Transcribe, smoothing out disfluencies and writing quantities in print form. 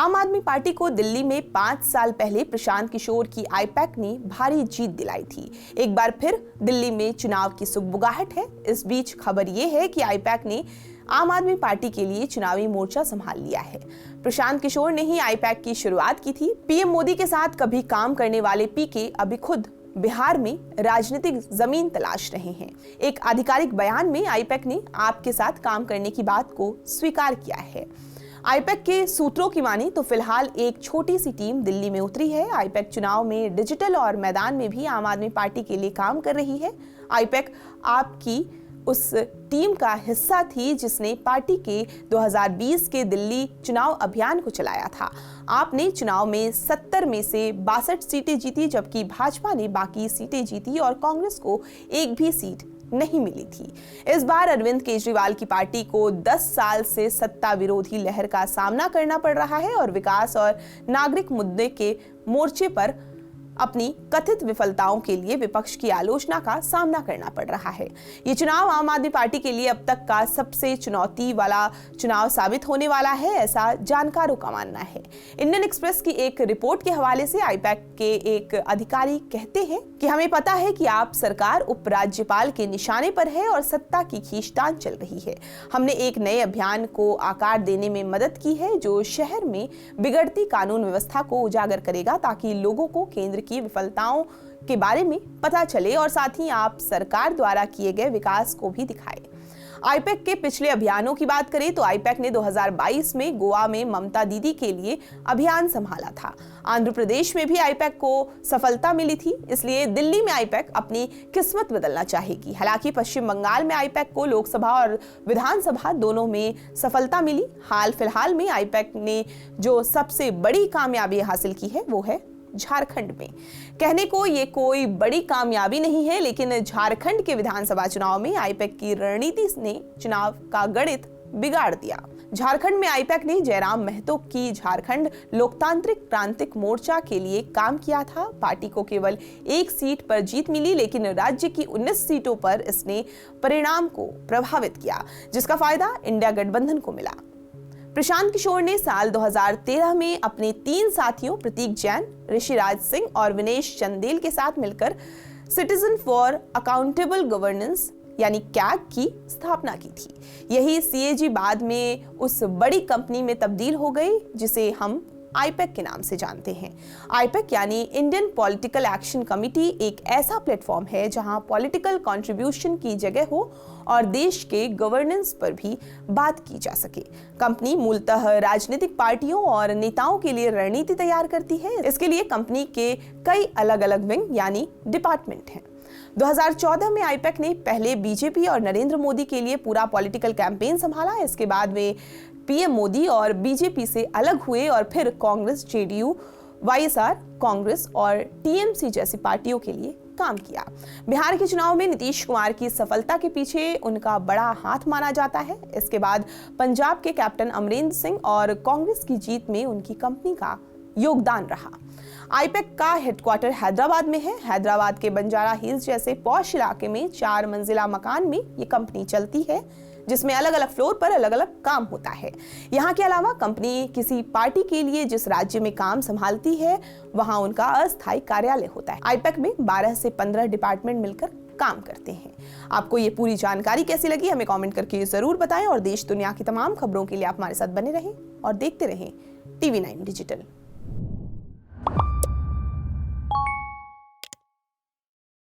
आम आदमी पार्टी को दिल्ली में 5 साल पहले प्रशांत किशोर की आईपैक ने भारी जीत दिलाई थी। एक बार फिर दिल्ली में चुनाव की सुगबुगाहट है। इस बीच खबर यह है कि आईपैक ने आम आदमी पार्टी के लिए चुनावी मोर्चा संभाल लिया है। प्रशांत किशोर ने ही आईपैक की शुरुआत की थी। पीएम मोदी के साथ कभी काम करने वाले पीके अभी खुद बिहार में राजनीतिक जमीन तलाश रहे हैं। एक आधिकारिक बयान में आईपैक ने आपके साथ काम करने की बात को स्वीकार किया है। आईपैक के सूत्रों की माने तो फिलहाल एक छोटी सी टीम दिल्ली में उतरी है। आईपैक चुनाव में डिजिटल और मैदान में भी आम आदमी पार्टी के लिए काम कर रही है। आईपैक आपकी उस टीम का हिस्सा थी जिसने पार्टी के 2020 के दिल्ली चुनाव अभियान को चलाया था। आपने चुनाव में 70 में से 62 सीटें जीती, जबकि भाजपा ने बाकी सीटें जीती और कांग्रेस को एक भी सीट नहीं मिली थी। इस बार अरविंद केजरीवाल की पार्टी को 10 साल से सत्ता विरोधी लहर का सामना करना पड़ रहा है और विकास और नागरिक मुद्दे के मोर्चे पर अपनी कथित विफलताओं के लिए विपक्ष की आलोचना का सामना करना पड़ रहा है। ये चुनाव आम आदमी पार्टी के लिए अब तक का सबसे चुनौती वाला चुनाव साबित होने वाला है, ऐसा जानकारों का मानना है। इंडियन एक्सप्रेस की एक रिपोर्ट के हवाले से आईपैक के एक अधिकारी कहते हैं कि हमें पता है कि आप सरकार उपराज्यपाल के निशाने पर है और सत्ता की खींचतान चल रही है। हमने एक नए अभियान को आकार देने में मदद की है जो शहर में बिगड़ती कानून व्यवस्था को उजागर करेगा, ताकि लोगों को केंद्र की विफलताओं के बारे में पता चले और साथ ही आप सरकार द्वारा किए गए विकास को भी दिखाएं। आईपैक के पिछले अभियानों की बात करें तो आईपैक ने 2022 में गोवा में ममता दीदी के लिए अभियान संभाला था। आंध्र प्रदेश में भी आईपैक को सफलता मिली थी, इसलिए दिल्ली में आईपैक अपनी किस्मत बदलना चाहेगी। हालांकि पश्चिम बंगाल में आईपैक को लोकसभा और विधानसभा दोनों में सफलता मिली। हाल फिलहाल में आईपैक ने जो सबसे बड़ी कामयाबी हासिल की है वो है झारखंड में। कहने को ये कोई बड़ी कामयाबी नहीं है, लेकिन झारखंड के विधानसभा चुनाव में आईपैक की रणनीति ने चुनाव का गणित बिगाड़ दिया। झारखंड में आईपैक ने जयराम महतो की झारखंड लोकतांत्रिक क्रांतिक मोर्चा के लिए काम किया था। पार्टी को केवल एक सीट पर जीत मिली, लेकिन राज्य की 19 सीटों पर इसने परिणाम को प्रभावित किया, जिसका फायदा इंडिया गठबंधन को मिला। प्रशांत किशोर ने साल 2013 में अपने 3 साथियों प्रतीक जैन, ऋषिराज सिंह और विनेश चंदेल के साथ मिलकर सिटीजन फॉर अकाउंटेबल गवर्नेंस यानी कैग की स्थापना की थी। यही सीएजी बाद में उस बड़ी कंपनी में तब्दील हो गई जिसे हम आईपैक के नाम से जानते हैं। आईपैक यानी इंडियन पॉलिटिकल एक्शन कमिटी एक ऐसा प्लेटफॉर्म है जहां पॉलिटिकल कंट्रीब्यूशन की जगह हो और देश के गवर्नेंस पर भी बात की जा सके। कंपनी मूलतः राजनीतिक पार्टियों और नेताओं के लिए रणनीति तैयार करती है। इसके लिए कंपनी के कई अलग अलग विंग यानी डिपार्टमेंट हैं। 2014 में आईपैक ने पहले बीजेपी और नरेंद्र मोदी के लिए पूरा पॉलिटिकल कैंपेन संभाला। इसके बाद वे पीएम मोदी और बीजेपी से अलग हुए और फिर कांग्रेस, जेडीयू, वाईएसआर, कांग्रेस और टीएमसी जैसी पार्टियों के लिए काम किया। बिहार के चुनाव में नीतीश कुमार की सफलता के पीछे उनका बड़ा हाथ माना जाता है। इसके बाद पंजाब के कैप्टन अमरिंदर सिंह और कांग्रेस की जीत में उनकी कंपनी का योगदान रहा। आईपैक का हेडक्वार्टर हैदराबाद में है। हैदराबाद के बंजारा हिल्स जैसे पॉश इलाके में 4 मंजिला मकान में ये कंपनी चलती है, जिसमें अलग अलग फ्लोर पर अलग अलग काम होता है। यहाँ के अलावा कंपनी किसी पार्टी के लिए जिस राज्य में काम संभालती है वहाँ उनका अस्थायी कार्यालय होता है। आईपैक में 12 से 15 डिपार्टमेंट मिलकर काम करते हैं। आपको ये पूरी जानकारी कैसी लगी हमें कमेंट करके जरूर बताएं और देश दुनिया की तमाम खबरों के लिए आप हमारे साथ बने रहें और देखते रहें TV9 डिजिटल।